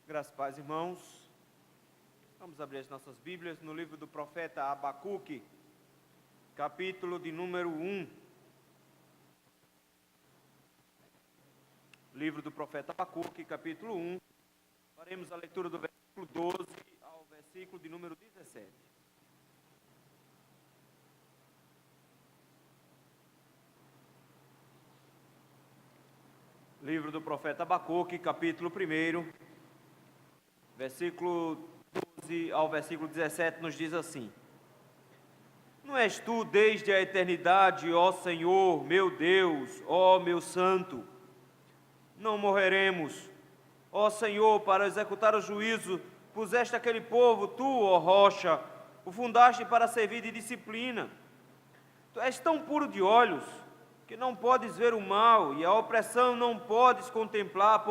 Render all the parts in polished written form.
Graças a paz, irmãos. Vamos abrir as nossas Bíblias no livro do profeta Abacuque, capítulo de número 1. Livro do profeta Abacuque, capítulo 1. Faremos a leitura do versículo 12 ao versículo de número 17. Livro do profeta Abacuque, capítulo 1, versículo 12 ao versículo 17, nos diz assim: Não és tu desde a eternidade, ó Senhor, meu Deus, ó meu Santo? Não morreremos. Ó Senhor, para executar o juízo, puseste aquele povo, tu, ó rocha, o fundaste para servir de disciplina. Tu és tão puro de olhos, que não podes ver o mal, e a opressão não podes contemplar,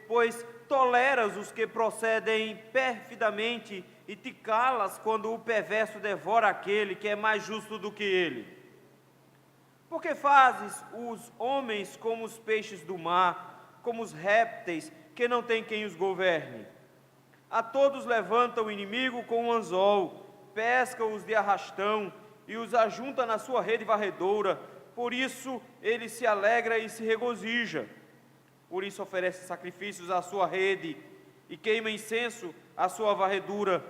pois toleras os que procedem perfidamente, e te calas quando o perverso devora aquele que é mais justo do que ele. Porque fazes os homens como os peixes do mar, como os répteis, que não tem quem os governe. A todos levanta o inimigo com um anzol, pesca-os de arrastão, e os ajunta na sua rede varredora. Por isso ele se alegra e se regozija. Por isso oferece sacrifícios à sua rede e queima incenso à sua varredura,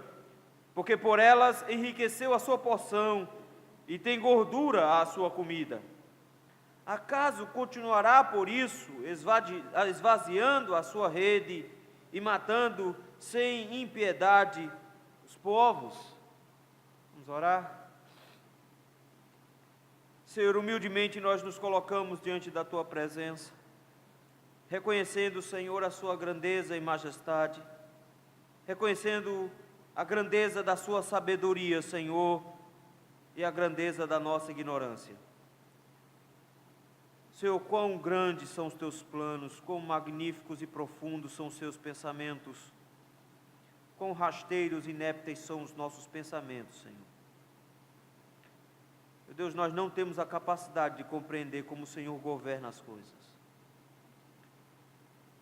porque por elas enriqueceu a sua porção e tem gordura à sua comida. Acaso continuará por isso esvaziando a sua rede e matando sem impiedade os povos? Vamos orar? Senhor, humildemente nós nos colocamos diante da Tua presença, reconhecendo, Senhor, a Sua grandeza e majestade, reconhecendo a grandeza da Sua sabedoria, Senhor, e a grandeza da nossa ignorância. Senhor, quão grandes são os Teus planos, quão magníficos e profundos são os Seus pensamentos, quão rasteiros e inépteis são os nossos pensamentos, Senhor. Meu Deus, nós não temos a capacidade de compreender como o Senhor governa as coisas.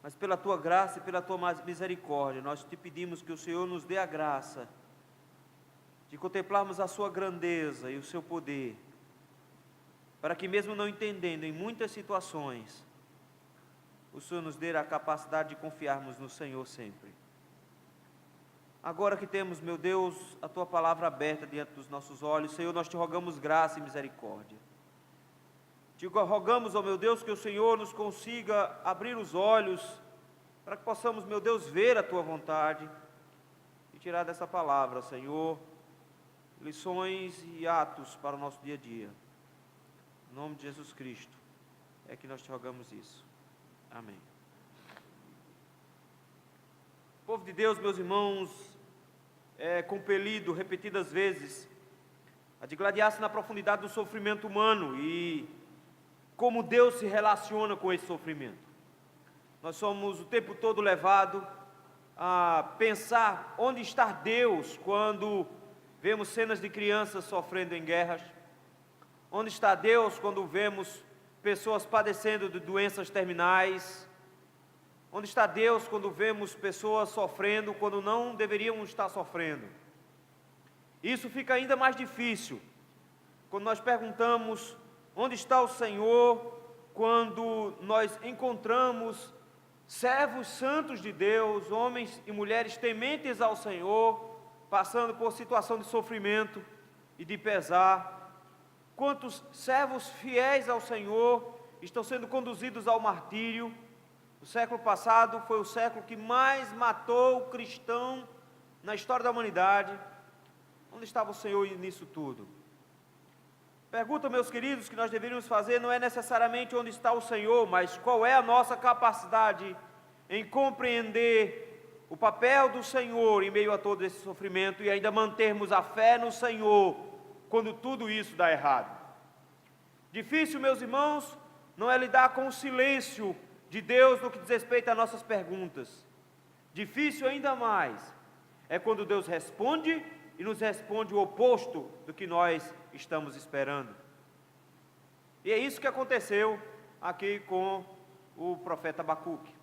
Mas pela Tua graça e pela Tua misericórdia, nós te pedimos que o Senhor nos dê a graça de contemplarmos a Sua grandeza e o Seu poder, para que mesmo não entendendo em muitas situações, o Senhor nos dê a capacidade de confiarmos no Senhor sempre. Agora que temos, meu Deus, a Tua palavra aberta diante dos nossos olhos, Senhor, nós te rogamos graça e misericórdia. Te rogamos, ó meu Deus, que o Senhor nos consiga abrir os olhos, para que possamos, meu Deus, ver a Tua vontade e tirar dessa palavra, Senhor, lições e atos para o nosso dia a dia. Em nome de Jesus Cristo, é que nós te rogamos isso. Amém. O povo de Deus, meus irmãos, é compelido repetidas vezes a digladiar-se na profundidade do sofrimento humano e como Deus se relaciona com esse sofrimento. Nós somos o tempo todo levados a pensar onde está Deus quando vemos cenas de crianças sofrendo em guerras, onde está Deus quando vemos pessoas padecendo de doenças terminais, onde está Deus quando vemos pessoas sofrendo quando não deveriam estar sofrendo. Isso fica ainda mais difícil quando nós perguntamos onde está o Senhor quando nós encontramos servos santos de Deus, homens e mulheres tementes ao Senhor, passando por situação de sofrimento e de pesar. Quantos servos fiéis ao Senhor estão sendo conduzidos ao martírio. O século passado foi o século que mais matou o cristão na história da humanidade. Onde estava o Senhor nisso tudo? Pergunta, meus queridos, que nós deveríamos fazer não é necessariamente onde está o Senhor, mas qual é a nossa capacidade em compreender o papel do Senhor em meio a todo esse sofrimento e ainda mantermos a fé no Senhor quando tudo isso dá errado. Difícil, meus irmãos, não é lidar com o silêncio de Deus no que diz respeito a nossas perguntas. Difícil ainda mais é quando Deus responde e nos responde o oposto do que nós estamos esperando. E é isso que aconteceu aqui com o profeta Abacuque.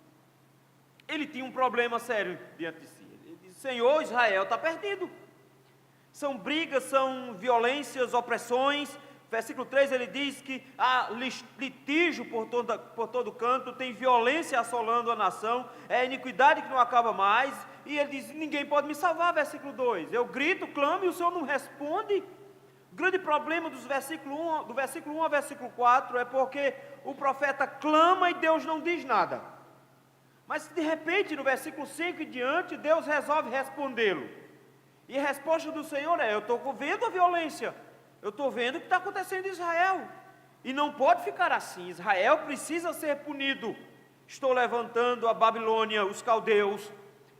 ele tinha um problema sério diante de si. Ele disse: Senhor, Israel está perdido. São brigas, são violências, opressões. Versículo 3 ele diz que há litígio por todo canto, tem violência assolando a nação, é iniquidade que não acaba mais. E ele diz: ninguém pode me salvar. Versículo 2, eu grito, clamo e o Senhor não responde. O grande problema do versículo 1 ao versículo 4 é porque o profeta clama e Deus não diz nada. Mas de repente no versículo 5 e diante, Deus resolve respondê-lo. E a resposta do Senhor é: eu estou vendo a violência, eu estou vendo o que está acontecendo em Israel, e não pode ficar assim. Israel precisa ser punido. Estou levantando a Babilônia, os caldeus,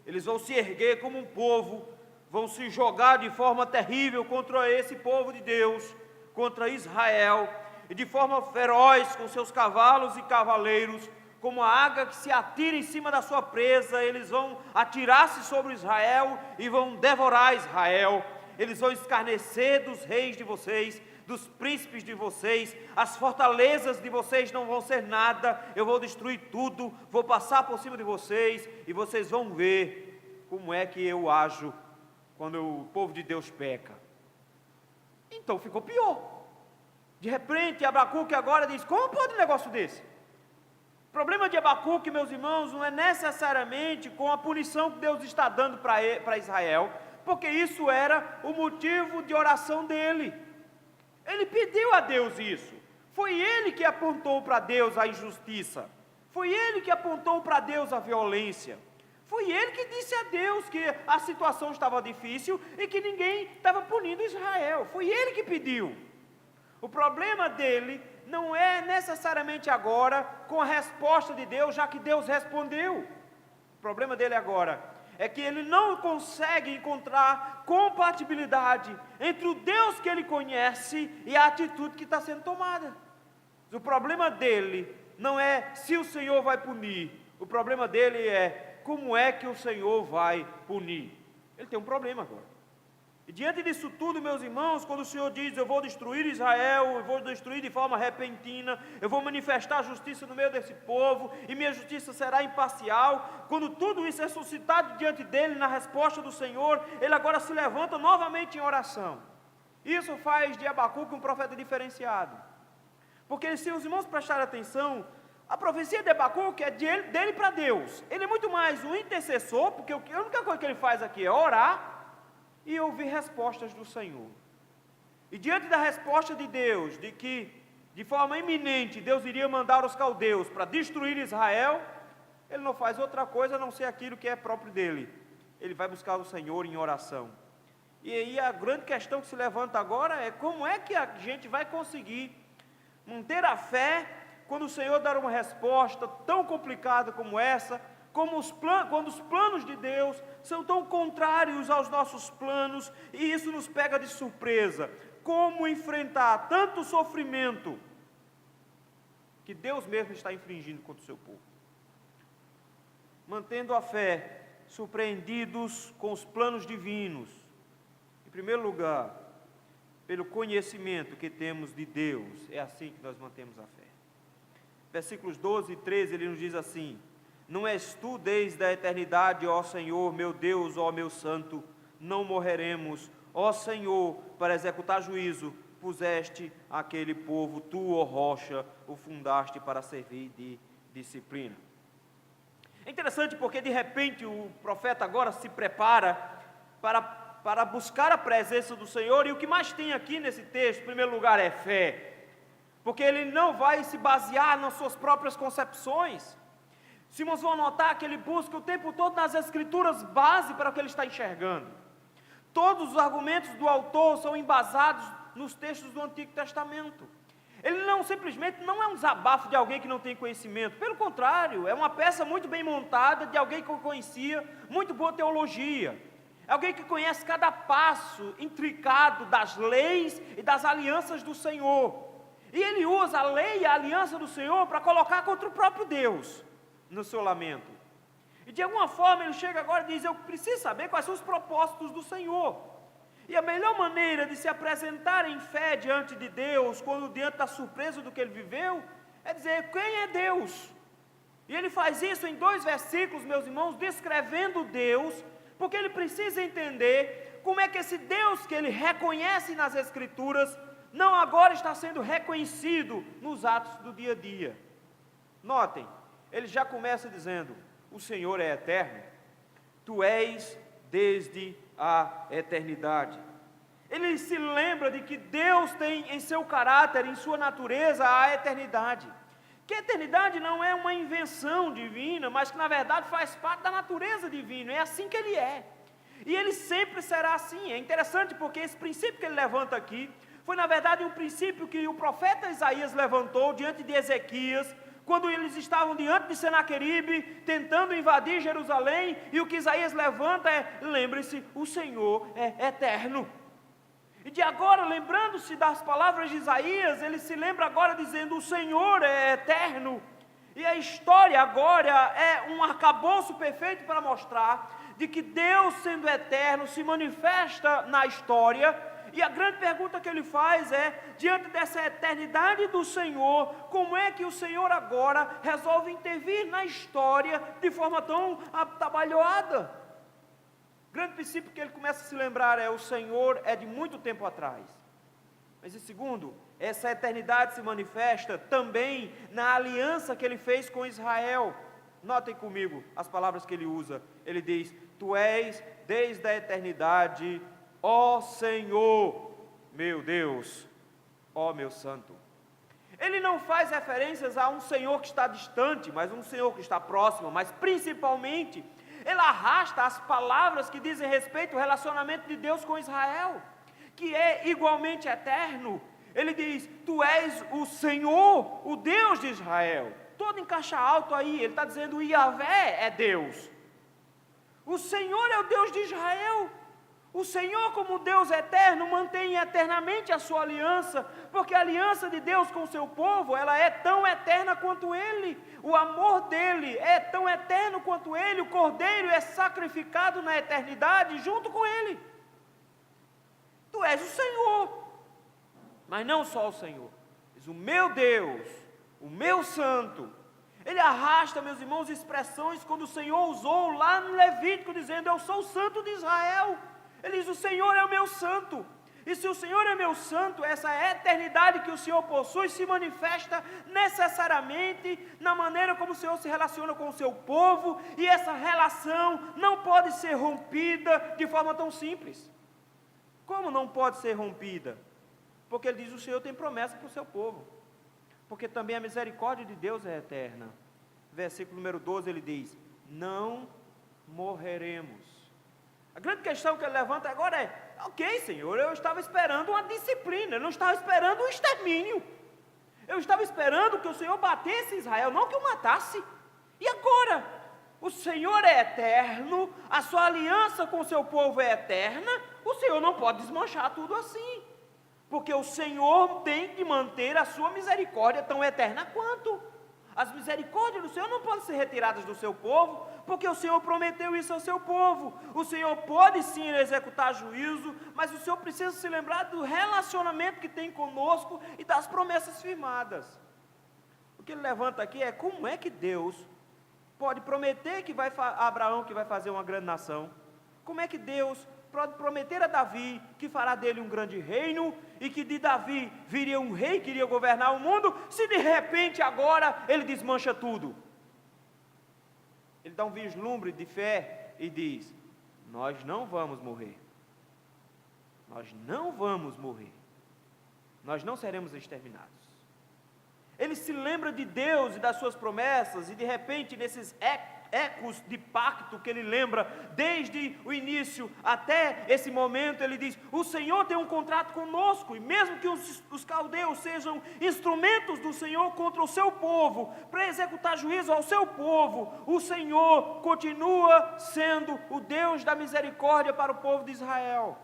eles vão se erguer como um povo, vão se jogar de forma terrível contra esse povo de Deus, contra Israel, e de forma feroz com seus cavalos e cavaleiros, como a águia que se atira em cima da sua presa. Eles vão atirar-se sobre Israel e vão devorar Israel. Eles vão escarnecer dos reis de vocês, dos príncipes de vocês, as fortalezas de vocês não vão ser nada, eu vou destruir tudo, vou passar por cima de vocês, e vocês vão ver como é que eu ajo quando o povo de Deus peca. Então ficou pior. De repente Abacuque agora diz: como pode um negócio desse? O problema de Abacuque, meus irmãos, não é necessariamente com a punição que Deus está dando para Israel, porque isso era o motivo de oração dele. Ele pediu a Deus isso. Foi ele que apontou para Deus a injustiça. Foi ele que apontou para Deus a violência. Foi ele que disse a Deus que a situação estava difícil e que ninguém estava punindo Israel. Foi ele que pediu. O problema dele não é necessariamente agora com a resposta de Deus, já que Deus respondeu. O problema dele agora é que ele não consegue encontrar compatibilidade entre o Deus que ele conhece e a atitude que está sendo tomada. O problema dele não é se o Senhor vai punir, o problema dele é como é que o Senhor vai punir. Ele tem um problema agora. E diante disso tudo, meus irmãos, quando o Senhor diz: eu vou destruir Israel, eu vou destruir de forma repentina, eu vou manifestar justiça no meio desse povo, e minha justiça será imparcial, quando tudo isso é suscitado diante dele, na resposta do Senhor, ele agora se levanta novamente em oração. Isso faz de Abacuque um profeta diferenciado, porque se os irmãos prestarem atenção, a profecia de Abacuque é dele para Deus. Ele é muito mais um intercessor, porque a única coisa que ele faz aqui é orar e ouvir respostas do Senhor. E diante da resposta de Deus, de que de forma iminente Deus iria mandar os caldeus para destruir Israel, ele não faz outra coisa a não ser aquilo que é próprio dele. Ele vai buscar o Senhor em oração. E aí a grande questão que se levanta agora é: como é que a gente vai conseguir manter a fé quando o Senhor dar uma resposta tão complicada como essa, quando os planos de Deus são tão contrários aos nossos planos, e isso nos pega de surpresa? Como enfrentar tanto sofrimento que Deus mesmo está infligindo contra o seu povo? Mantendo a fé, surpreendidos com os planos divinos, em primeiro lugar, pelo conhecimento que temos de Deus. É assim que nós mantemos a fé. Versículos 12 e 13, ele nos diz assim: não és tu desde a eternidade, ó Senhor, meu Deus, ó meu santo, não morreremos, ó Senhor, para executar juízo, puseste aquele povo, tu, ó rocha, o fundaste para servir de disciplina. É interessante porque de repente o profeta agora se prepara para buscar a presença do Senhor, e o que mais tem aqui nesse texto, em primeiro lugar, é fé, porque ele não vai se basear nas suas próprias concepções. Se vocês vão notar que ele busca o tempo todo nas escrituras base para o que ele está enxergando. Todos os argumentos do autor são embasados nos textos do Antigo Testamento. Ele não simplesmente não é um desabafo de alguém que não tem conhecimento, pelo contrário, é uma peça muito bem montada de alguém que conhecia muito boa teologia, é alguém que conhece cada passo intricado das leis e das alianças do Senhor, e ele usa a lei e a aliança do Senhor para colocar contra o próprio Deus no seu lamento. E de alguma forma ele chega agora e diz: eu preciso saber quais são os propósitos do Senhor. E a melhor maneira de se apresentar em fé diante de Deus, quando diante da surpresa do que ele viveu, é dizer: quem é Deus? E ele faz isso em 2 versículos, meus irmãos, descrevendo Deus, porque ele precisa entender como é que esse Deus que ele reconhece nas Escrituras, não agora está sendo reconhecido nos atos do dia a dia. Notem, ele já começa dizendo: o Senhor é eterno, tu és desde a eternidade. Ele se lembra de que Deus tem em seu caráter, em sua natureza, a eternidade. Que a eternidade não é uma invenção divina, mas que na verdade faz parte da natureza divina, é assim que ele é. E ele sempre será assim. É interessante porque esse princípio que ele levanta aqui, foi na verdade um princípio que o profeta Isaías levantou diante de Ezequias, quando eles estavam diante de Senaqueribe, tentando invadir Jerusalém, e o que Isaías levanta é: lembre-se, o Senhor é eterno. E de agora, lembrando-se das palavras de Isaías, ele se lembra agora dizendo: o Senhor é eterno. E a história agora é um arcabouço perfeito para mostrar de que Deus, sendo eterno, se manifesta na história. E a grande pergunta que ele faz é: diante dessa eternidade do Senhor, como é que o Senhor agora resolve intervir na história de forma tão atabalhoada? O grande princípio que ele começa a se lembrar é: o Senhor é de muito tempo atrás. Mas em segundo, essa eternidade se manifesta também na aliança que ele fez com Israel. Notem comigo as palavras que ele usa. Ele diz: tu és desde a eternidade, ó Senhor, meu Deus, ó meu santo. Ele não faz referências a um Senhor que está distante, mas um Senhor que está próximo, mas principalmente ele arrasta as palavras que dizem respeito ao relacionamento de Deus com Israel, que é igualmente eterno. Ele diz: tu és o Senhor, o Deus de Israel. Todo em caixa alto aí, ele está dizendo: Yahvé é Deus. O Senhor é o Deus de Israel. O Senhor, como Deus eterno, mantém eternamente a sua aliança, porque a aliança de Deus com o seu povo, ela é tão eterna quanto Ele. O amor dEle é tão eterno quanto Ele. O Cordeiro é sacrificado na eternidade junto com Ele. Tu és o Senhor, mas não só o Senhor, és o meu Deus, o meu santo. Ele arrasta, meus irmãos, expressões quando o Senhor usou lá no Levítico, dizendo: eu sou o santo de Israel. Ele diz: o Senhor é o meu santo. E se o Senhor é meu santo, essa eternidade que o Senhor possui se manifesta necessariamente na maneira como o Senhor se relaciona com o seu povo, e essa relação não pode ser rompida de forma tão simples. Como não pode ser rompida? Porque ele diz: o Senhor tem promessa para o seu povo, porque também a misericórdia de Deus é eterna. Versículo número 12, ele diz: não morreremos. A grande questão que ele levanta agora é: ok, Senhor, eu estava esperando uma disciplina, eu não estava esperando um extermínio. Eu estava esperando que o Senhor batesse Israel, não que o matasse. E agora? O Senhor é eterno, a sua aliança com o seu povo é eterna, o Senhor não pode desmanchar tudo assim, porque o Senhor tem que manter a sua misericórdia tão eterna quanto. As misericórdias do Senhor não podem ser retiradas do seu povo, porque o Senhor prometeu isso ao seu povo. O Senhor pode sim executar juízo, mas o Senhor precisa se lembrar do relacionamento que tem conosco e das promessas firmadas. O que ele levanta aqui é: como é que Deus pode prometer a Abraão que vai fazer uma grande nação? Como é que Deus pode prometer a Davi que fará dele um grande reino, e que de Davi viria um rei que iria governar o mundo, se de repente agora ele desmancha tudo? Ele dá um vislumbre de fé e diz: nós não vamos morrer, nós não vamos morrer, nós não seremos exterminados. Ele se lembra de Deus e das suas promessas, e de repente nesses ecos de pacto que ele lembra desde o início até esse momento, ele diz: o Senhor tem um contrato conosco, e mesmo que os caldeus sejam instrumentos do Senhor contra o seu povo, para executar juízo ao seu povo, o Senhor continua sendo o Deus da misericórdia para o povo de Israel.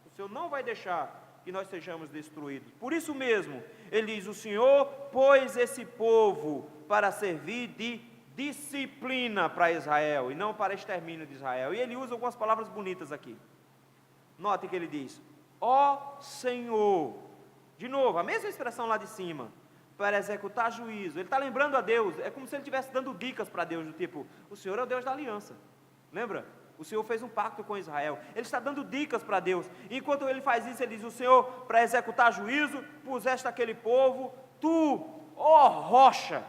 O Senhor não vai deixar que nós sejamos destruídos. Por isso mesmo, ele diz: o Senhor pôs esse povo para servir de disciplina para Israel, e não para extermínio de Israel. E ele usa algumas palavras bonitas aqui. Note que ele diz: ó Senhor. De novo, a mesma expressão lá de cima, para executar juízo. Ele está lembrando a Deus, é como se ele estivesse dando dicas para Deus, do tipo, o Senhor é o Deus da aliança, lembra? O Senhor fez um pacto com Israel, ele está dando dicas para Deus, enquanto ele faz isso, ele diz, o Senhor, para executar juízo, puseste aquele povo, tu, ó rocha,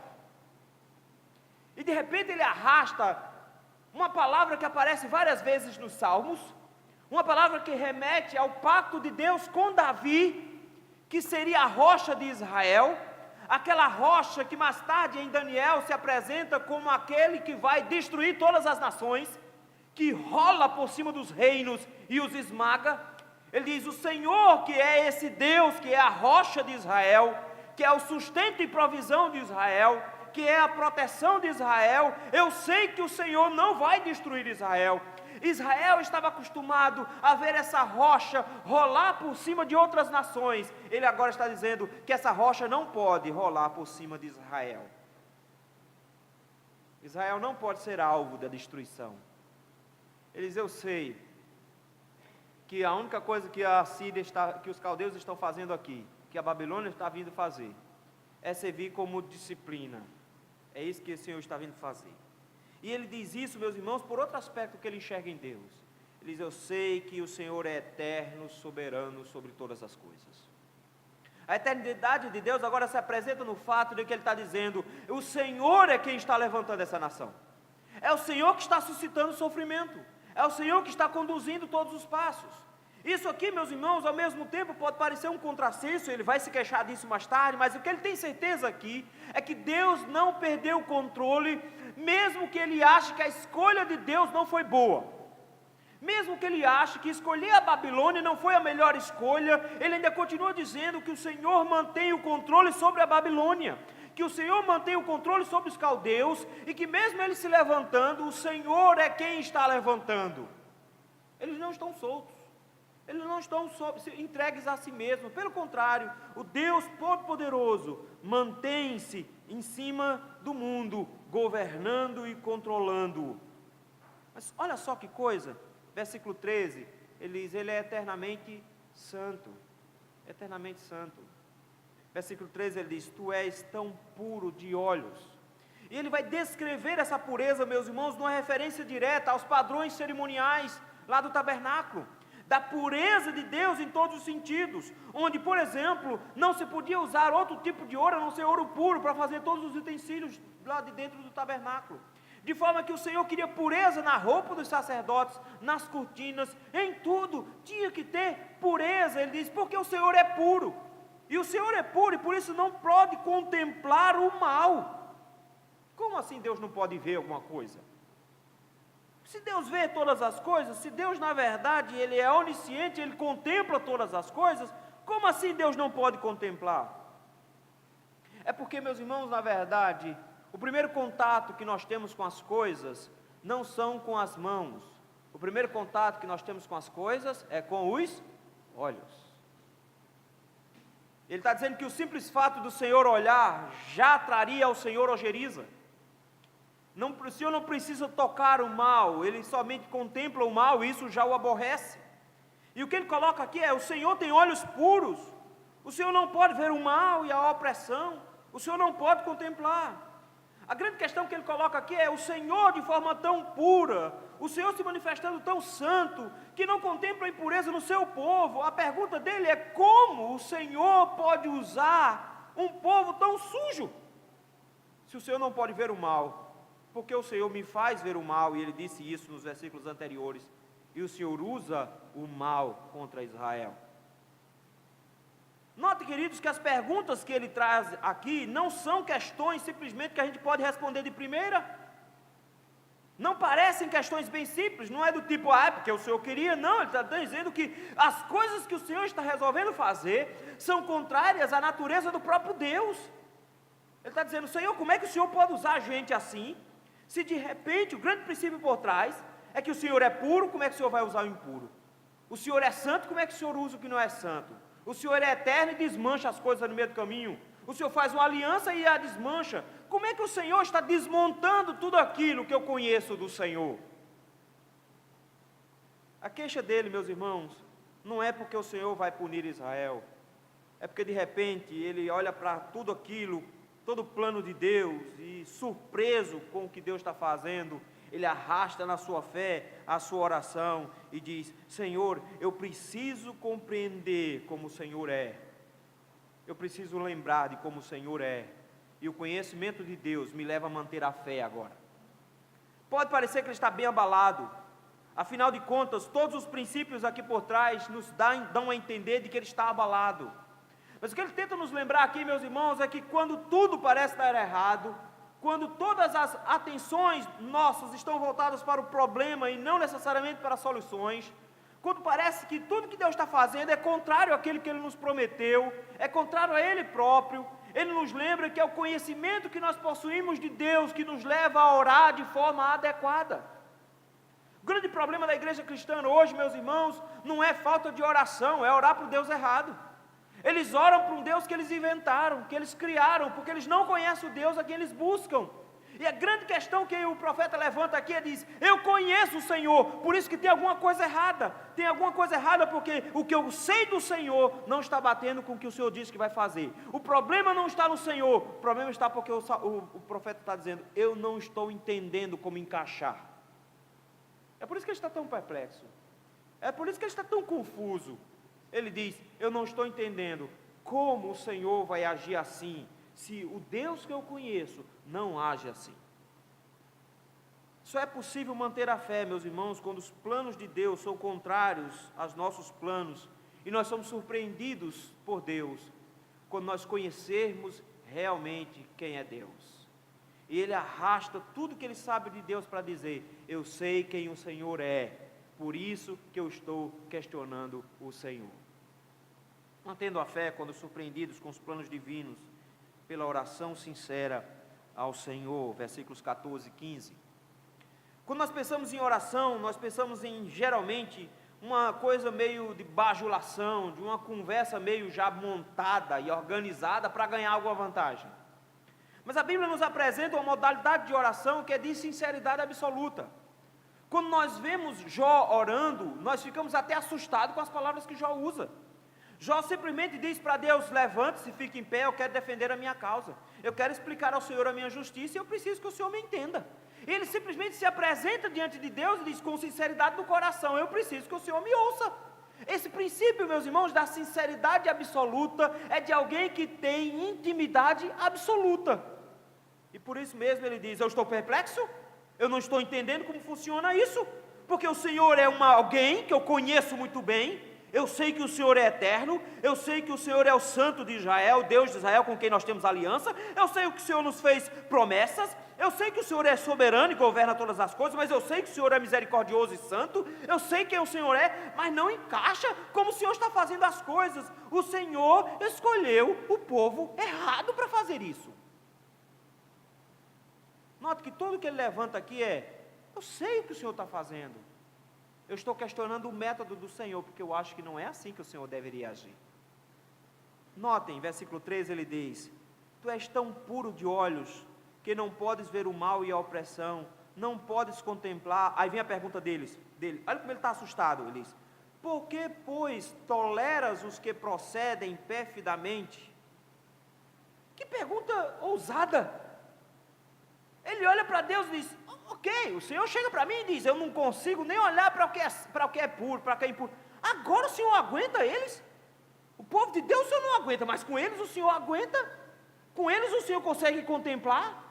e de repente ele arrasta uma palavra que aparece várias vezes nos Salmos, uma palavra que remete ao pacto de Deus com Davi, que seria a rocha de Israel, aquela rocha que mais tarde em Daniel se apresenta como aquele que vai destruir todas as nações, que rola por cima dos reinos e os esmaga. Ele diz, o Senhor que é esse Deus, que é a rocha de Israel, que é o sustento e provisão de Israel, que é a proteção de Israel, eu sei que o Senhor não vai destruir Israel. Israel estava acostumado a ver essa rocha rolar por cima de outras nações. Ele agora está dizendo que essa rocha não pode rolar por cima de Israel. Israel não pode ser alvo da destruição. Ele diz, eu sei que a única coisa que a Síria que os caldeus estão fazendo aqui, que a Babilônia está vindo fazer, é servir como disciplina. É isso que o Senhor está vindo fazer. E ele diz isso, meus irmãos, por outro aspecto que ele enxerga em Deus. Ele diz, eu sei que o Senhor é eterno, soberano sobre todas as coisas. A eternidade de Deus agora se apresenta no fato de que ele está dizendo, o Senhor é quem está levantando essa nação. É o Senhor que está suscitando sofrimento. É o Senhor que está conduzindo todos os passos. Isso aqui, meus irmãos, ao mesmo tempo pode parecer um contrassenso, ele vai se queixar disso mais tarde, mas o que ele tem certeza aqui é que Deus não perdeu o controle, mesmo que ele ache que a escolha de Deus não foi boa. Mesmo que ele ache que escolher a Babilônia não foi a melhor escolha, ele ainda continua dizendo que o Senhor mantém o controle sobre a Babilônia, que o Senhor mantém o controle sobre os caldeus, e que mesmo eles se levantando, o Senhor é quem está levantando. Eles não estão soltos. Eles não estão entregues a si mesmos, pelo contrário, o Deus Todo-Poderoso mantém-se em cima do mundo, governando e controlando-o. Mas olha só que coisa, versículo 13, ele diz, ele é eternamente santo, eternamente santo. Versículo 13 ele diz, tu és tão puro de olhos. E ele vai descrever essa pureza, meus irmãos, numa referência direta aos padrões cerimoniais lá do tabernáculo, da pureza de Deus em todos os sentidos, onde, por exemplo, não se podia usar outro tipo de ouro, a não ser ouro puro, para fazer todos os utensílios lá de dentro do tabernáculo, de forma que o Senhor queria pureza na roupa dos sacerdotes, nas cortinas, em tudo, tinha que ter pureza. Ele diz, porque o Senhor é puro, e o Senhor é puro, e por isso não pode contemplar o mal. Como assim Deus não pode ver alguma coisa? Se Deus vê todas as coisas, se Deus na verdade, Ele é onisciente, Ele contempla todas as coisas, como assim Deus não pode contemplar? É porque, meus irmãos, na verdade, o primeiro contato que nós temos com as coisas, não são com as mãos, o primeiro contato que nós temos com as coisas, é com os olhos. Ele está dizendo que o simples fato do Senhor olhar, já traria ao Senhor ojeriza. O Senhor não precisa tocar o mal, Ele somente contempla o mal, e isso já o aborrece. E o que Ele coloca aqui é, o Senhor tem olhos puros, o Senhor não pode ver o mal e a opressão, o Senhor não pode contemplar. A grande questão que Ele coloca aqui é, o Senhor de forma tão pura, o Senhor se manifestando tão santo, que não contempla a impureza no seu povo. A pergunta dele é, como o Senhor pode usar um povo tão sujo, se o Senhor não pode ver o mal? Porque o Senhor me faz ver o mal, e Ele disse isso nos versículos anteriores, e o Senhor usa o mal contra Israel. Note, queridos, que as perguntas que Ele traz aqui, não são questões simplesmente que a gente pode responder de primeira, não parecem questões bem simples, não é do tipo, porque o Senhor queria, não, Ele está dizendo que as coisas que o Senhor está resolvendo fazer, são contrárias à natureza do próprio Deus. Ele está dizendo, Senhor, como é que o Senhor pode usar a gente assim? Se de repente, o grande princípio por trás, é que o Senhor é puro, como é que o Senhor vai usar o impuro? O Senhor é santo, como é que o Senhor usa o que não é santo? O Senhor é eterno e desmancha as coisas no meio do caminho. O Senhor faz uma aliança e a desmancha. Como é que o Senhor está desmontando tudo aquilo que eu conheço do Senhor? A queixa dele, meus irmãos, não é porque o Senhor vai punir Israel, é porque de repente ele olha para tudo aquilo, todo o plano de Deus, e surpreso com o que Deus está fazendo, ele arrasta na sua fé a sua oração e diz: Senhor, eu preciso compreender como o Senhor é, eu preciso lembrar de como o Senhor é, e o conhecimento de Deus me leva a manter a fé agora. Pode parecer que ele está bem abalado, afinal de contas, todos os princípios aqui por trás nos dão a entender de que ele está abalado. Mas o que ele tenta nos lembrar aqui, meus irmãos, é que quando tudo parece estar errado, quando todas as atenções nossas estão voltadas para o problema e não necessariamente para as soluções, quando parece que tudo que Deus está fazendo é contrário àquilo que Ele nos prometeu, é contrário a Ele próprio, Ele nos lembra que é o conhecimento que nós possuímos de Deus que nos leva a orar de forma adequada. O grande problema da igreja cristã hoje, meus irmãos, não é falta de oração, é orar para o Deus errado. Eles oram para um Deus que eles inventaram, que eles criaram, porque eles não conhecem o Deus a quem eles buscam. E a grande questão que o profeta levanta aqui é diz: eu conheço o Senhor, por isso que tem alguma coisa errada. Tem alguma coisa errada porque o que eu sei do Senhor não está batendo com o que o Senhor disse que vai fazer. O problema não está no Senhor, o problema está porque o profeta está dizendo: eu não estou entendendo como encaixar. É por isso que ele está tão perplexo, é por isso que ele está tão confuso. Ele diz: eu não estou entendendo como o Senhor vai agir assim, se o Deus que eu conheço não age assim. Só é possível manter a fé, meus irmãos, quando os planos de Deus são contrários aos nossos planos, e nós somos surpreendidos por Deus, quando nós conhecermos realmente quem é Deus. E Ele arrasta tudo que Ele sabe de Deus para dizer: eu sei quem o Senhor é, por isso que eu estou questionando o Senhor. Mantendo a fé quando surpreendidos com os planos divinos, pela oração sincera ao Senhor, versículos 14 e 15. Quando nós pensamos em oração, nós pensamos em, geralmente, uma coisa meio de bajulação, de uma conversa meio já montada e organizada para ganhar alguma vantagem. Mas a Bíblia nos apresenta uma modalidade de oração que é de sinceridade absoluta. Quando nós vemos Jó orando, nós ficamos até assustados com as palavras que Jó usa. Jó simplesmente diz para Deus: levante-se, fique em pé, eu quero defender a minha causa, eu quero explicar ao Senhor a minha justiça e eu preciso que o Senhor me entenda. Ele simplesmente se apresenta diante de Deus e diz com sinceridade do coração: eu preciso que o Senhor me ouça. Esse princípio, meus irmãos, da sinceridade absoluta, é de alguém que tem intimidade absoluta. E por isso mesmo ele diz: eu estou perplexo, eu não estou entendendo como funciona isso, porque o Senhor é alguém que eu conheço muito bem. Eu sei que o Senhor é eterno, eu sei que o Senhor é o Santo de Israel, o Deus de Israel com quem nós temos aliança, eu sei que o Senhor nos fez promessas, eu sei que o Senhor é soberano e governa todas as coisas, mas eu sei que o Senhor é misericordioso e santo, eu sei quem o Senhor é, mas não encaixa como o Senhor está fazendo as coisas. O Senhor escolheu o povo errado para fazer isso. Note que tudo que ele levanta aqui é: eu sei o que o Senhor está fazendo. Eu estou questionando o método do Senhor, porque eu acho que não é assim que o Senhor deveria agir. Notem, versículo 13 ele diz: tu és tão puro de olhos, que não podes ver o mal e a opressão, não podes contemplar. Aí vem a pergunta dele, olha como ele está assustado, ele diz: por que, pois, toleras os que procedem perfidamente? Que pergunta ousada! Ele olha para Deus e diz: ok, o Senhor chega para mim e diz: eu não consigo nem olhar para o que é puro, para o que é impuro. Agora o Senhor aguenta eles? O povo de Deus o Senhor não aguenta, mas com eles o Senhor aguenta? Com eles o Senhor consegue contemplar?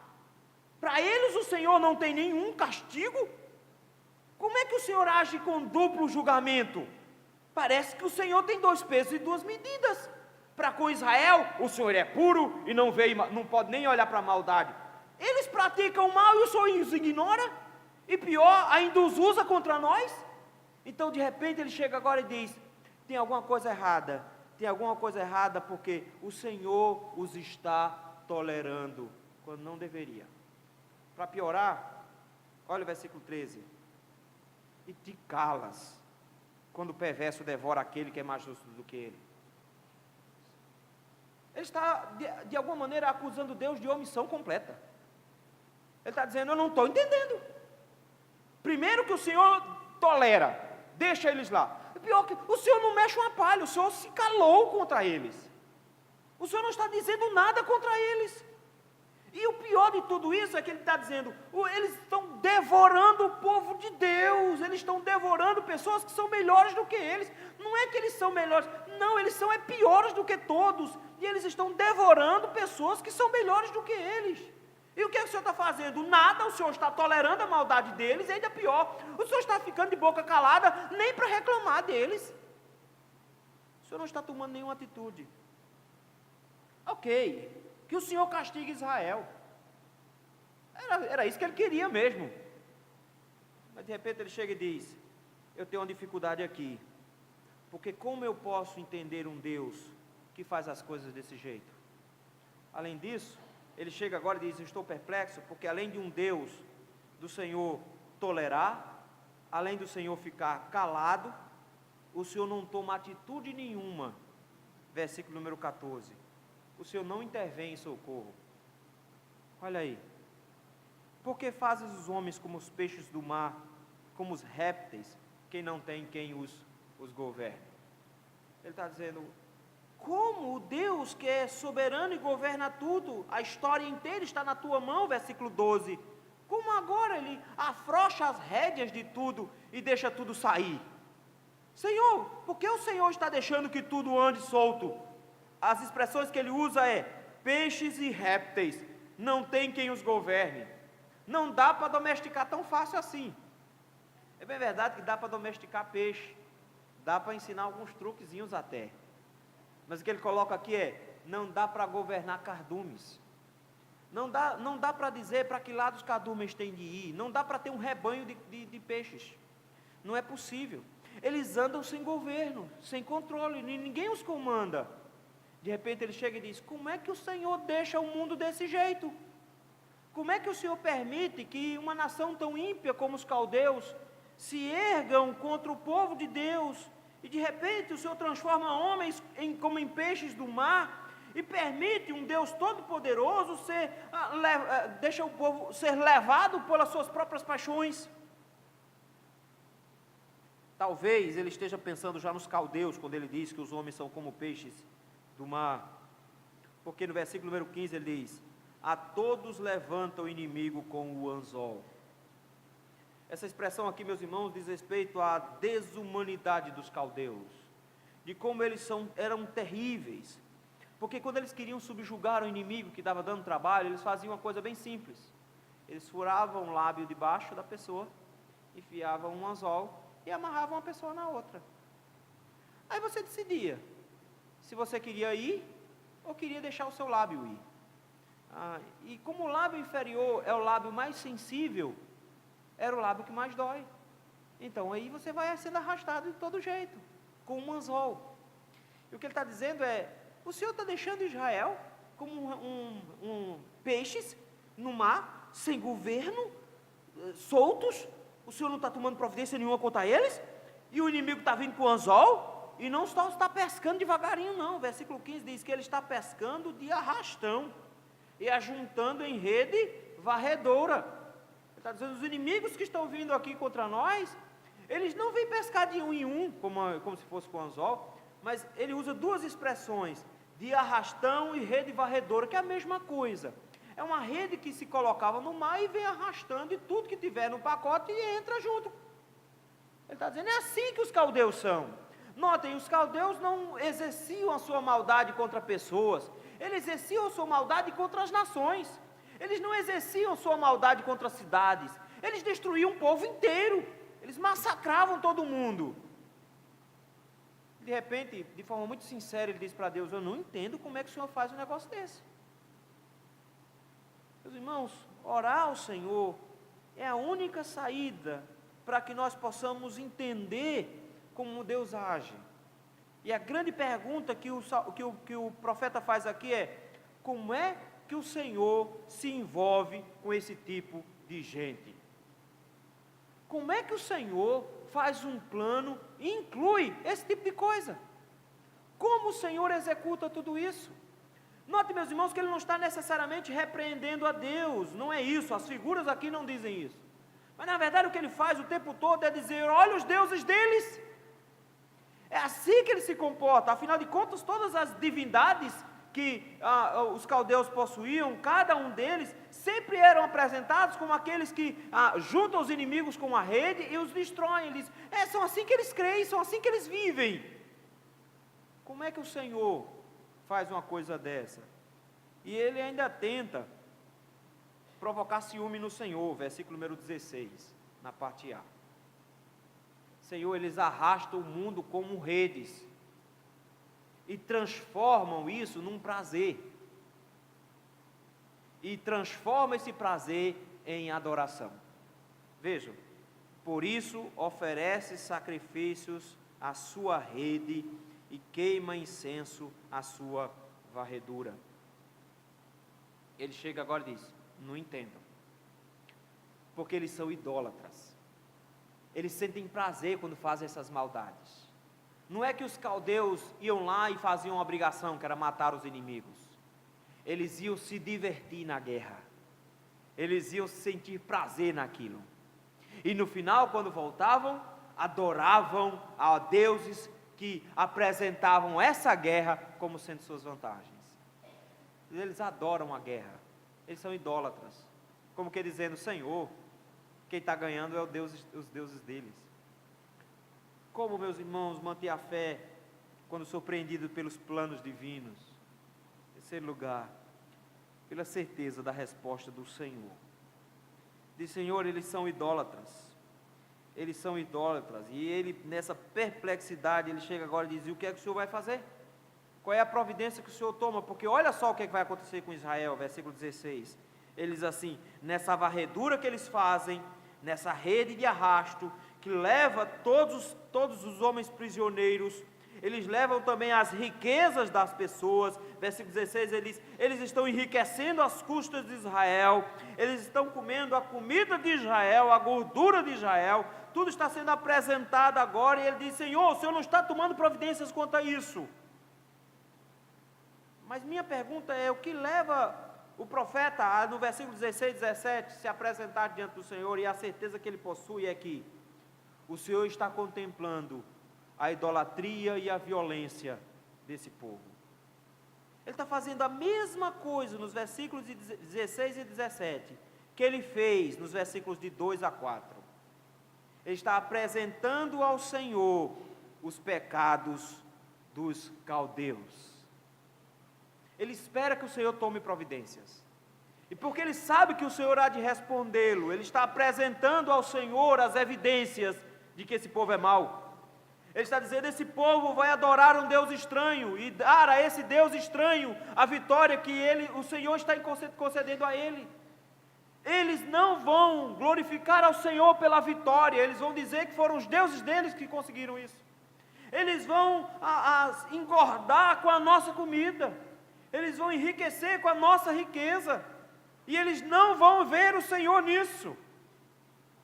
Para eles o Senhor não tem nenhum castigo? Como é que o Senhor age com duplo julgamento? Parece que o Senhor tem dois pesos e duas medidas. Para com Israel, o Senhor é puro e não pode nem olhar para a maldade. Eles praticam o mal e o Senhor os ignora, e pior, ainda os usa contra nós. Então de repente ele chega agora e diz: tem alguma coisa errada, porque o Senhor os está tolerando, quando não deveria. Para piorar, olha o versículo 13: e te calas, quando o perverso devora aquele que é mais justo do que ele. Ele está de alguma maneira acusando Deus de omissão completa. Ele está dizendo: eu não estou entendendo. Primeiro que o Senhor tolera, deixa eles lá. Pior que o Senhor não mexe uma palha, o Senhor se calou contra eles. O Senhor não está dizendo nada contra eles. E o pior de tudo isso é que Ele está dizendo, eles estão devorando o povo de Deus, eles estão devorando pessoas que são melhores do que eles. Não é que eles são melhores, não, eles são piores do que todos. E eles estão devorando pessoas que são melhores do que eles. E o que o Senhor está fazendo? Nada, o Senhor está tolerando a maldade deles, e ainda pior, o Senhor está ficando de boca calada, nem para reclamar deles. O Senhor não está tomando nenhuma atitude. Ok, que o Senhor castigue Israel. Era isso que Ele queria mesmo. Mas de repente Ele chega e diz, eu tenho uma dificuldade aqui, porque como eu posso entender um Deus que faz as coisas desse jeito? Além disso, Ele chega agora e diz, eu estou perplexo, porque além de um Deus, do Senhor tolerar, além do Senhor ficar calado, o Senhor não toma atitude nenhuma. Versículo número 14. O Senhor não intervém em socorro. Olha aí. Por que fazes os homens como os peixes do mar, como os répteis, quem não tem quem os governe? Ele está dizendo, como o Deus que é soberano e governa tudo, a história inteira está na tua mão, versículo 12, como agora Ele afrouxa as rédeas de tudo e deixa tudo sair? Senhor, por que o Senhor está deixando que tudo ande solto? As expressões que Ele usa é, peixes e répteis, não tem quem os governe. Não dá para domesticar tão fácil assim. É bem verdade que dá para domesticar peixe, dá para ensinar alguns truquezinhos até. Mas o que Ele coloca aqui é, não dá para governar cardumes. Não dá para dizer para que lado os cardumes têm de ir. Não dá para ter um rebanho de peixes. Não é possível. Eles andam sem governo, sem controle, ninguém os comanda. De repente Ele chega e diz, como é que o Senhor deixa o mundo desse jeito? Como é que o Senhor permite que uma nação tão ímpia como os caldeus se ergam contra o povo de Deus? E de repente o Senhor transforma homens como em peixes do mar e permite um Deus todo-poderoso deixa o povo ser levado pelas suas próprias paixões. Talvez Ele esteja pensando já nos caldeus, quando Ele diz que os homens são como peixes do mar. Porque no versículo número 15 Ele diz, a todos levanta o inimigo com o anzol. Essa expressão aqui, meus irmãos, diz respeito à desumanidade dos caldeus, de como eles eram terríveis, porque quando eles queriam subjugar o inimigo que estava dando trabalho, eles faziam uma coisa bem simples, eles furavam o lábio de baixo da pessoa, enfiavam um anzol e amarravam uma pessoa na outra. Aí você decidia, se você queria ir, ou queria deixar o seu lábio ir. E como o lábio inferior é o lábio mais sensível, era o lábio que mais dói. Então aí você vai sendo arrastado de todo jeito, com um anzol. E o que Ele está dizendo é, o Senhor está deixando Israel como peixes no mar, sem governo, soltos. O Senhor não está tomando providência nenhuma contra eles, e o inimigo está vindo com o anzol, e não só está pescando devagarinho não. O versículo 15 diz que ele está pescando de arrastão, e ajuntando em rede varredora. Ele está dizendo, os inimigos que estão vindo aqui contra nós, eles não vêm pescar de um em um, como se fosse com anzol, mas ele usa duas expressões, de arrastão e rede varredora, que é a mesma coisa. É uma rede que se colocava no mar e vem arrastando, e tudo que tiver no pacote entra junto. Ele está dizendo, é assim que os caldeus são. Notem, os caldeus não exerciam a sua maldade contra pessoas, eles exerciam a sua maldade contra as nações. Eles não exerciam a sua maldade contra as cidades, eles destruíam o povo inteiro, eles massacravam todo mundo. De repente, de forma muito sincera, ele diz para Deus, eu não entendo como é que o Senhor faz um negócio desse. Meus irmãos, orar ao Senhor é a única saída para que nós possamos entender como Deus age. E a grande pergunta que o profeta faz aqui é, como é que o Senhor se envolve com esse tipo de gente? Como é que o Senhor faz um plano e inclui esse tipo de coisa? Como o Senhor executa tudo isso? Note, meus irmãos, que Ele não está necessariamente repreendendo a Deus, não é isso, as figuras aqui não dizem isso. Mas na verdade o que Ele faz o tempo todo é dizer, olha os deuses deles. É assim que Ele se comporta, afinal de contas todas as divindades que os caldeus possuíam, cada um deles sempre eram apresentados como aqueles que juntam os inimigos com uma rede e os destroem. São assim que eles creem, são assim que eles vivem. Como é que o Senhor faz uma coisa dessa? E ele ainda tenta provocar ciúme no Senhor, versículo número 16, na parte A. Senhor, eles arrastam o mundo como redes e transformam isso num prazer. E transformam esse prazer em adoração. Vejam, por isso oferece sacrifícios à sua rede e queima incenso à sua varredura. Ele chega agora e diz: não entendam, porque eles são idólatras. Eles sentem prazer quando fazem essas maldades. Não é que os caldeus iam lá e faziam uma obrigação, que era matar os inimigos. Eles iam se divertir na guerra. Eles iam sentir prazer naquilo. E no final, quando voltavam, adoravam a deuses que apresentavam essa guerra como sendo suas vantagens. Eles adoram a guerra. Eles são idólatras. Como que dizendo: Senhor, quem está ganhando é os deuses deles. Como, meus irmãos, manter a fé quando surpreendido pelos planos divinos? Em terceiro lugar, pela certeza da resposta do Senhor. Diz: Senhor, eles são idólatras. Eles são idólatras. E ele, nessa perplexidade, ele chega agora e diz: e o que é que o Senhor vai fazer? Qual é a providência que o Senhor toma? Porque olha só o que é que vai acontecer com Israel, versículo 16. Ele diz assim: nessa varredura que eles fazem, nessa rede de arrasto, que leva todos os homens prisioneiros, eles levam também as riquezas das pessoas. Versículo 16, eles estão enriquecendo as custas de Israel, eles estão comendo a comida de Israel, a gordura de Israel, tudo está sendo apresentado agora, e ele diz: Senhor, o Senhor não está tomando providências quanto a isso. Mas minha pergunta é: o que leva o profeta, no versículo 16 e 17, se apresentar diante do Senhor, e a certeza que ele possui é que o Senhor está contemplando a idolatria e a violência desse povo. Ele está fazendo a mesma coisa nos versículos 16 e 17, que ele fez nos versículos de 2 a 4. Ele está apresentando ao Senhor os pecados dos caldeus. Ele espera que o Senhor tome providências. E porque ele sabe que o Senhor há de respondê-lo, ele está apresentando ao Senhor as evidências de que esse povo é mau. Ele está dizendo: esse povo vai adorar um Deus estranho e dar a esse Deus estranho a vitória que o Senhor está concedendo a ele. Eles não vão glorificar ao Senhor pela vitória, eles vão dizer que foram os deuses deles que conseguiram isso. Eles vão engordar com a nossa comida, eles vão enriquecer com a nossa riqueza, e eles não vão ver o Senhor nisso.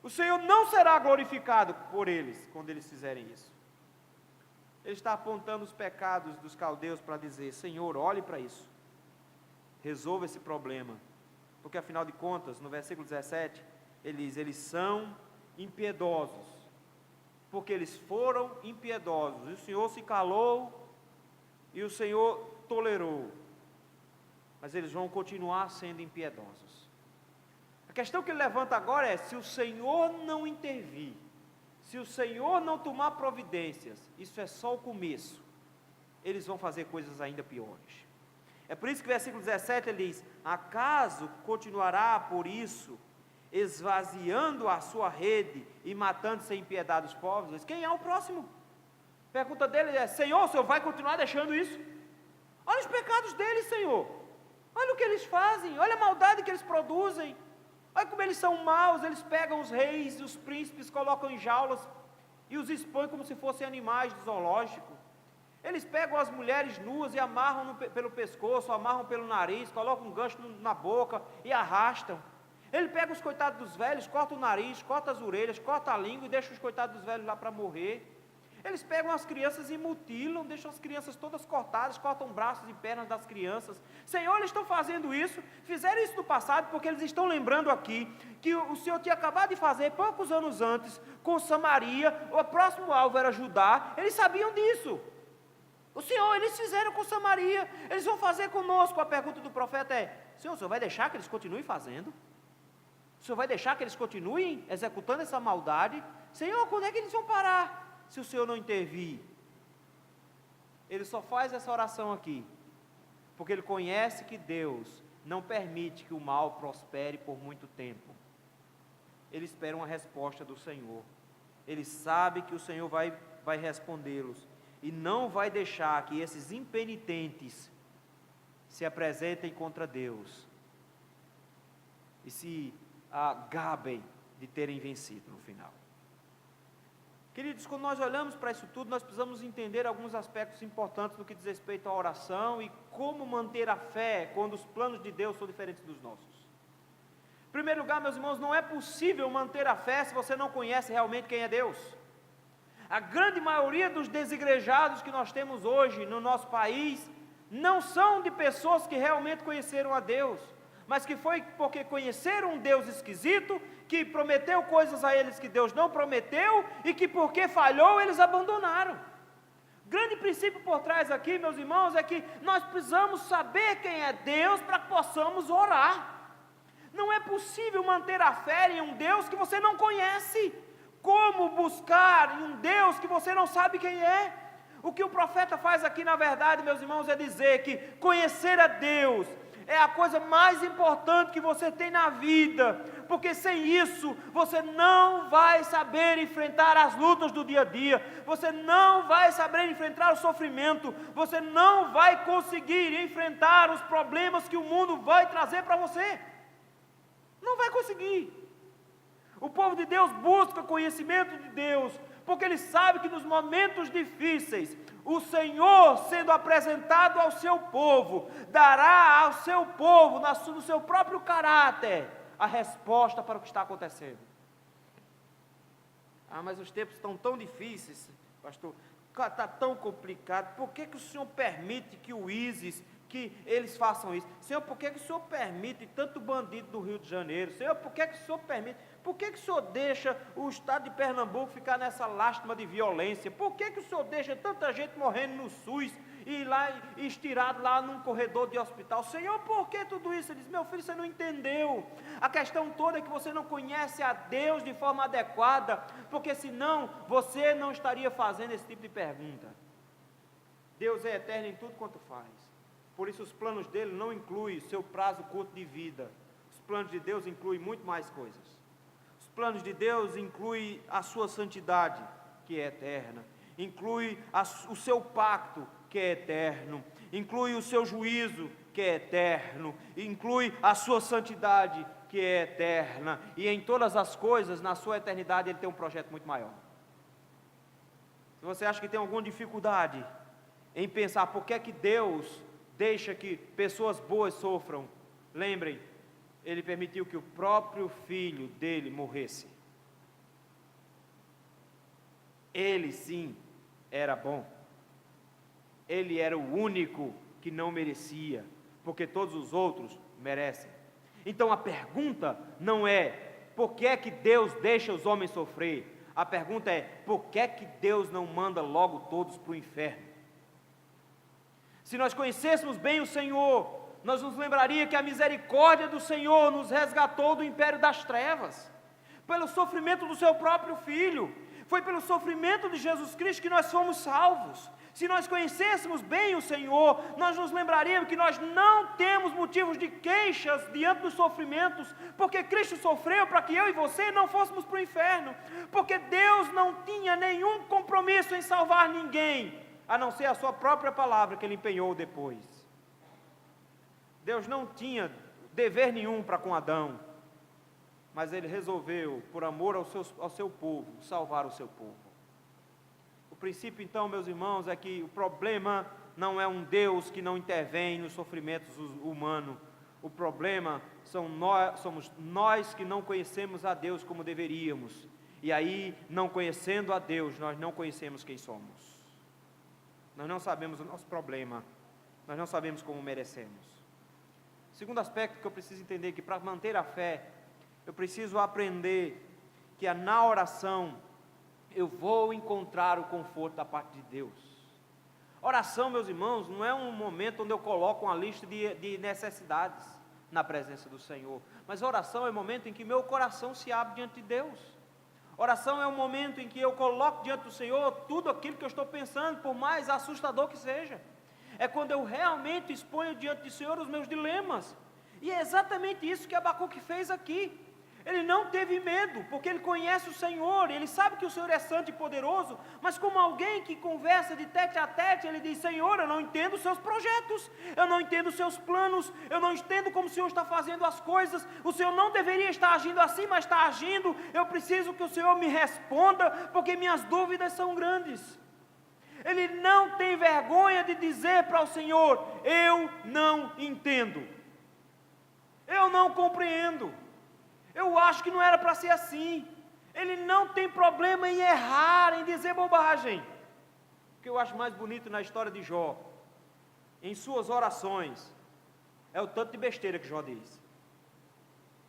O Senhor não será glorificado por eles quando eles fizerem isso. Ele está apontando os pecados dos caldeus para dizer: Senhor, olhe para isso, resolva esse problema, porque afinal de contas, no versículo 17, ele diz: eles são impiedosos, porque eles foram impiedosos, e o Senhor se calou, e o Senhor tolerou, mas eles vão continuar sendo impiedosos. A questão que ele levanta agora é: se o Senhor não intervir, se o Senhor não tomar providências, isso é só o começo, eles vão fazer coisas ainda piores. É por isso que o versículo 17 ele diz: acaso continuará por isso, esvaziando a sua rede e matando sem piedade os povos? Diz: quem é o próximo? A pergunta dele é: Senhor, o Senhor vai continuar deixando isso? Olha os pecados deles, Senhor. Olha o que eles fazem, olha a maldade que eles produzem. Olha como eles são maus. Eles pegam os reis e os príncipes, colocam em jaulas e os expõem como se fossem animais de zoológico. Eles pegam as mulheres nuas e amarram pelo pescoço, amarram pelo nariz, colocam um gancho na boca e arrastam. Ele pega os coitados dos velhos, corta o nariz, corta as orelhas, corta a língua e deixa os coitados dos velhos lá para morrer. Eles pegam as crianças e mutilam, deixam as crianças todas cortadas, cortam braços e pernas das crianças. Senhor, eles estão fazendo isso, fizeram isso no passado, porque eles estão lembrando aqui que o Senhor tinha acabado de fazer poucos anos antes com Samaria, o próximo alvo era Judá, eles sabiam disso. O Senhor, eles fizeram com Samaria, eles vão fazer conosco. A pergunta do profeta é: Senhor, o Senhor vai deixar que eles continuem fazendo? O Senhor vai deixar que eles continuem executando essa maldade? Senhor, quando é que eles vão parar, se o Senhor não intervir? Ele só faz essa oração aqui, porque ele conhece que Deus não permite que o mal prospere por muito tempo. Ele espera uma resposta do Senhor. Ele sabe que o Senhor vai respondê-los, e não vai deixar que esses impenitentes se apresentem contra Deus e se gabem de terem vencido no final. Queridos, quando nós olhamos para isso tudo, nós precisamos entender alguns aspectos importantes no que diz respeito à oração e como manter a fé quando os planos de Deus são diferentes dos nossos. Em primeiro lugar, meus irmãos, não é possível manter a fé se você não conhece realmente quem é Deus. A grande maioria dos desigrejados que nós temos hoje no nosso país não são de pessoas que realmente conheceram a Deus, mas que foi porque conheceram um Deus esquisito, que prometeu coisas a eles que Deus não prometeu, e que porque falhou eles abandonaram. O grande princípio por trás aqui, meus irmãos, é que nós precisamos saber quem é Deus para que possamos orar. Não é possível manter a fé em um Deus que você não conhece. Como buscar em um Deus que você não sabe quem é? O que o profeta faz aqui, na verdade, meus irmãos, é dizer que conhecer a Deus é a coisa mais importante que você tem na vida, porque sem isso você não vai saber enfrentar as lutas do dia a dia, você não vai saber enfrentar o sofrimento, você não vai conseguir enfrentar os problemas que o mundo vai trazer para você. Não vai conseguir. O povo de Deus busca conhecimento de Deus, porque ele sabe que nos momentos difíceis, o Senhor, sendo apresentado ao seu povo, dará ao seu povo, no seu próprio caráter, a resposta para o que está acontecendo. Mas os tempos estão tão difíceis, pastor, está tão complicado, por que o Senhor permite que o ISIS, que eles façam isso? Senhor, por que o Senhor permite tanto bandido do Rio de Janeiro? Senhor, por que o Senhor permite? Por que o Senhor deixa o estado de Pernambuco ficar nessa lástima de violência? Por que o Senhor deixa tanta gente morrendo no SUS e lá estirado lá num corredor de hospital? Senhor, por que tudo isso? Ele diz: meu filho, você não entendeu. A questão toda é que você não conhece a Deus de forma adequada, porque senão você não estaria fazendo esse tipo de pergunta. Deus é eterno em tudo quanto faz. Por isso os planos dele não incluem seu prazo curto de vida. Os planos de Deus incluem muito mais coisas. Os planos de Deus incluem a sua santidade, que é eterna. Inclui o seu pacto, que é eterno. Inclui o seu juízo, que é eterno. Inclui a sua santidade, que é eterna. E em todas as coisas, na sua eternidade, ele tem um projeto muito maior. Se você acha que tem alguma dificuldade em pensar por que é que Deus deixa que pessoas boas sofram, lembrem, ele permitiu que o próprio filho dele morresse. Ele sim era bom. Ele era o único que não merecia, porque todos os outros merecem. Então a pergunta não é por que é que Deus deixa os homens sofrer. A pergunta é por que é que Deus não manda logo todos para o inferno? Se nós conhecêssemos bem o Senhor, nós nos lembraria que a misericórdia do Senhor nos resgatou do império das trevas, pelo sofrimento do seu próprio Filho. Foi pelo sofrimento de Jesus Cristo que nós fomos salvos. Se nós conhecêssemos bem o Senhor, nós nos lembraríamos que nós não temos motivos de queixas diante dos sofrimentos, porque Cristo sofreu para que eu e você não fôssemos para o inferno, porque Deus não tinha nenhum compromisso em salvar ninguém, a não ser a sua própria palavra que ele empenhou depois. Deus não tinha dever nenhum para com Adão, mas ele resolveu, por amor ao seu povo, salvar o seu povo. O princípio então, meus irmãos, é que o problema não é um Deus que não intervém nos sofrimentos humanos. O problema somos nós que não conhecemos a Deus como deveríamos. E aí, não conhecendo a Deus, nós não conhecemos quem somos. Nós não sabemos o nosso problema, nós não sabemos como merecemos. Segundo aspecto que eu preciso entender, que para manter a fé, eu preciso aprender que na oração eu vou encontrar o conforto da parte de Deus. Oração, meus irmãos, não é um momento onde eu coloco uma lista de necessidades na presença do Senhor, mas oração é o momento em que meu coração se abre diante de Deus. Oração é um momento em que eu coloco diante do Senhor tudo aquilo que eu estou pensando, por mais assustador que seja. É quando eu realmente exponho diante do Senhor os meus dilemas. E é exatamente isso que Abacuque fez aqui. Ele não teve medo, porque ele conhece o Senhor, ele sabe que o Senhor é santo e poderoso, mas como alguém que conversa de tete a tete, ele diz: Senhor, eu não entendo os seus projetos, eu não entendo os seus planos, eu não entendo como o Senhor está fazendo as coisas, o Senhor não deveria estar agindo assim, mas está agindo, eu preciso que o Senhor me responda, porque minhas dúvidas são grandes. Ele não tem vergonha de dizer para o Senhor: eu não entendo, eu não compreendo, eu acho que não era para ser assim. Ele não tem problema em errar, em dizer bobagem. O que eu acho mais bonito na história de Jó, em suas orações, é o tanto de besteira que Jó diz.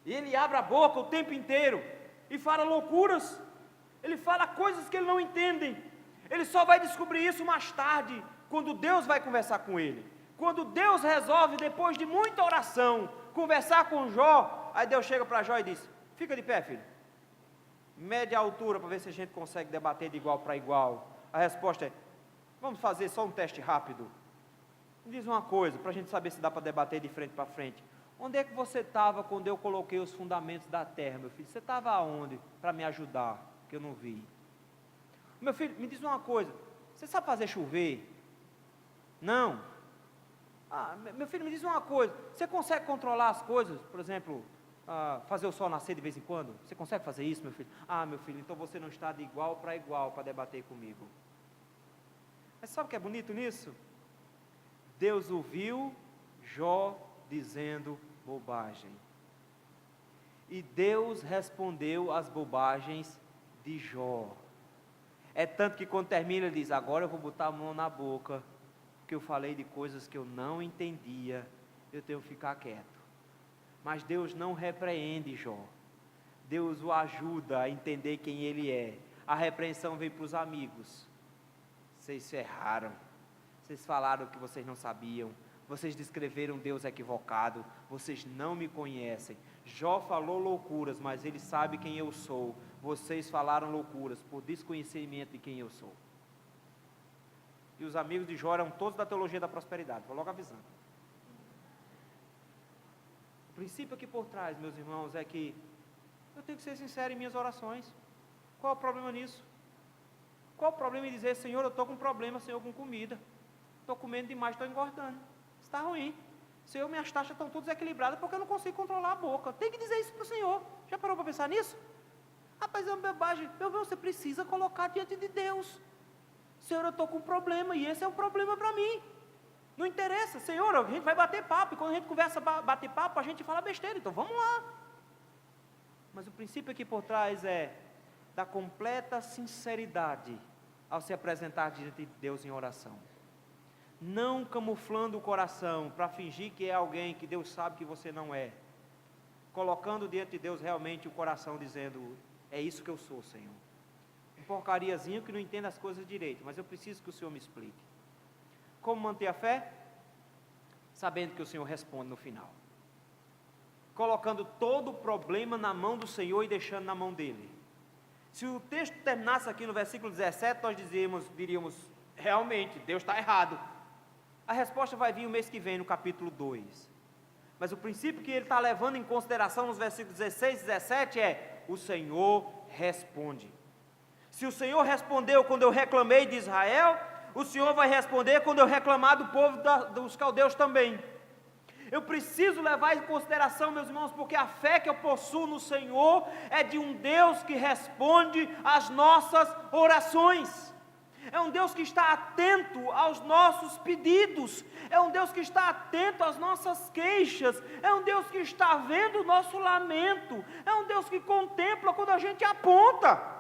E ele abre a boca o tempo inteiro e fala loucuras, ele fala coisas que ele não entende. Ele só vai descobrir isso mais tarde, quando Deus vai conversar com ele. Quando Deus resolve, depois de muita oração, conversar com Jó, aí Deus chega para Jó e diz: fica de pé, filho, mede a altura para ver se a gente consegue debater de igual para igual. A resposta é: vamos fazer só um teste rápido. Me diz uma coisa, para a gente saber se dá para debater de frente para frente. Onde é que você estava quando eu coloquei os fundamentos da terra, meu filho? Você estava aonde para me ajudar, que eu não vi? Meu filho, me diz uma coisa, você sabe fazer chover? Não. Meu filho, me diz uma coisa, você consegue controlar as coisas, por exemplo, fazer o sol nascer de vez em quando? Você consegue fazer isso, meu filho? Meu filho, então você não está de igual para debater comigo. Mas sabe o que é bonito nisso? Deus ouviu Jó dizendo bobagem. E Deus respondeu às bobagens de Jó. É tanto que quando termina ele diz: agora eu vou botar a mão na boca, porque eu falei de coisas que eu não entendia, eu tenho que ficar quieto. Mas Deus não repreende Jó, Deus o ajuda a entender quem ele é. A repreensão vem para os amigos: vocês erraram, vocês falaram o que vocês não sabiam, vocês descreveram Deus equivocado, vocês não me conhecem. Jó falou loucuras, mas ele sabe quem eu sou. Vocês falaram loucuras por desconhecimento de quem eu sou. E os amigos de Jó eram todos da teologia da prosperidade, vou logo avisando. O princípio aqui por trás, meus irmãos, é que eu tenho que ser sincero em minhas orações. Qual é o problema nisso? Qual o problema em dizer: Senhor, eu estou com problema, Senhor, com comida, estou comendo demais, estou engordando, está ruim, Senhor, minhas taxas estão todas equilibradas porque eu não consigo controlar a boca. Tem que dizer isso para o Senhor. Já parou para pensar nisso? Rapaz, é uma bobagem. Meu irmão, você precisa colocar diante de Deus: Senhor, eu estou com um problema e esse é um problema para mim. Não interessa, Senhor, a gente vai bater papo, e quando a gente conversa, bater papo, a gente fala besteira, então vamos lá. Mas o princípio aqui por trás é da completa sinceridade ao se apresentar diante de Deus em oração. Não camuflando o coração para fingir que é alguém que Deus sabe que você não é. Colocando diante de Deus realmente o coração, dizendo: é isso que eu sou, Senhor. Um porcariazinho que não entende as coisas direito, mas eu preciso que o Senhor me explique. Como manter a fé? Sabendo que o Senhor responde no final. Colocando todo o problema na mão do Senhor e deixando na mão dele. Se o texto terminasse aqui no versículo 17, nós diríamos: realmente, Deus está errado. A resposta vai vir o mês que vem, no capítulo 2. Mas o princípio que ele está levando em consideração nos versículos 16 e 17 é: o Senhor responde. Se o Senhor respondeu quando eu reclamei de Israel, o Senhor vai responder quando eu reclamar do povo dos caldeus também. Eu preciso levar em consideração, meus irmãos, porque a fé que eu possuo no Senhor é de um Deus que responde às nossas orações. É um Deus que está atento aos nossos pedidos, é um Deus que está atento às nossas queixas, é um Deus que está vendo o nosso lamento, é um Deus que contempla quando a gente aponta.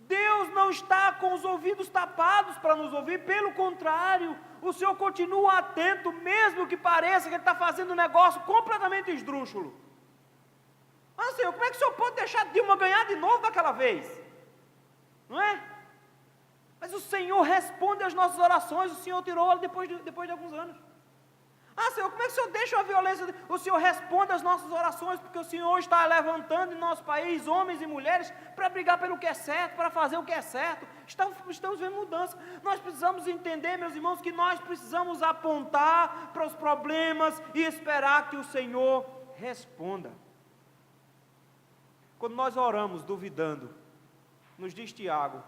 Deus não está com os ouvidos tapados para nos ouvir, pelo contrário, o Senhor continua atento, mesmo que pareça que Ele está fazendo um negócio completamente esdrúxulo. Mas Senhor, como é que o Senhor pode deixar Dilma ganhar de novo daquela vez? Não é? Mas o Senhor responde às nossas orações, o Senhor tirou ela depois de alguns anos. Ah, Senhor, como é que o Senhor deixa a violência? O Senhor responde às nossas orações, porque o Senhor está levantando em nosso país homens e mulheres para brigar pelo que é certo, para fazer o que é certo. Estamos vendo mudança. Nós precisamos entender, meus irmãos, que nós precisamos apontar para os problemas e esperar que o Senhor responda. Quando nós oramos duvidando, nos diz Tiago,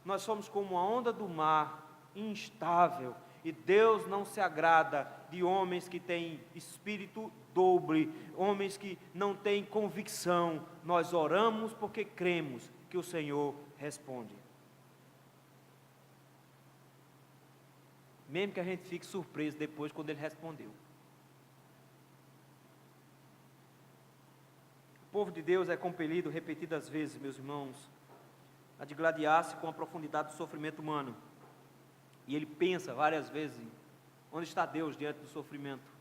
nós somos como uma onda do mar, instável, e Deus não se agrada de homens que têm espírito dobre, homens que não têm convicção. Nós oramos porque cremos que o Senhor responde. Mesmo que a gente fique surpreso depois quando Ele respondeu. O povo de Deus é compelido repetidas vezes, meus irmãos, a digladiar-se com a profundidade do sofrimento humano. E ele pensa várias vezes, onde está Deus diante do sofrimento?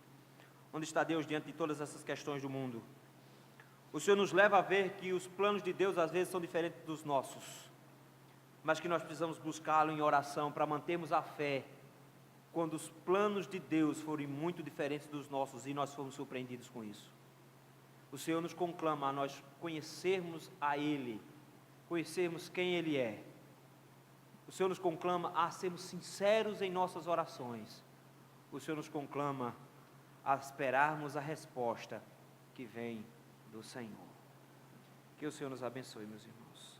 Onde está Deus diante de todas essas questões do mundo? O Senhor nos leva a ver que os planos de Deus às vezes são diferentes dos nossos, mas que nós precisamos buscá-lo em oração para mantermos a fé, quando os planos de Deus forem muito diferentes dos nossos e nós formos surpreendidos com isso. O Senhor nos conclama a nós conhecermos a Ele, conhecermos quem Ele é. O Senhor nos conclama a sermos sinceros em nossas orações. O Senhor nos conclama a esperarmos a resposta que vem do Senhor. Que o Senhor nos abençoe, meus irmãos.